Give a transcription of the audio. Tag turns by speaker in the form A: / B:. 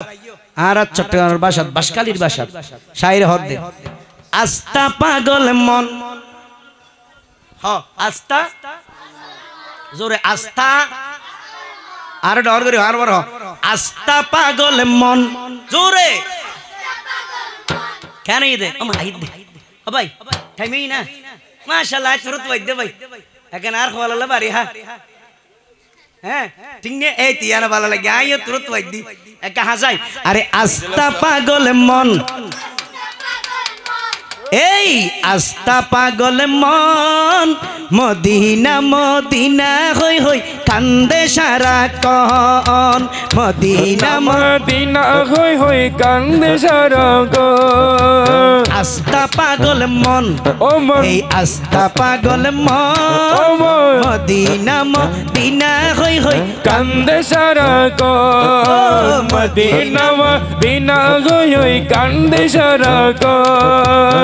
A: আর চট্টগ্রামের বাসাত বাসকালীর বাসাত শাইর হদ্দে আস্তা পাগল মন হ আস্তা জোরে আস্থা আর ডর করে আর বড় আস্তা পাগল মন জোরে কেন দে ও ভাই টাইমেই না মাশাআল্লাহ তুরত বাইদে ভাই এখন আর খোয়ালা বাড়ি হ্যাঁ ঠিক নে এই তিয়ানা ভালো লাগে আইও তুরত বাইদি একা হাসাই আরে আস্তা পাগল মন এই আস্তা পাগল মন মদিনা মদিনা হই হই কান্দে সারা কন মদিনা
B: মদিনা হই হই কান্দে সারা কন
A: আস্তা পাগল মন
B: ও মন
A: এই আস্তা পাগল মন মদিনা মদিনা হই হই
B: কান্দে সারা কন মদিনা মদিনা হই হই কান্দে সারা কন।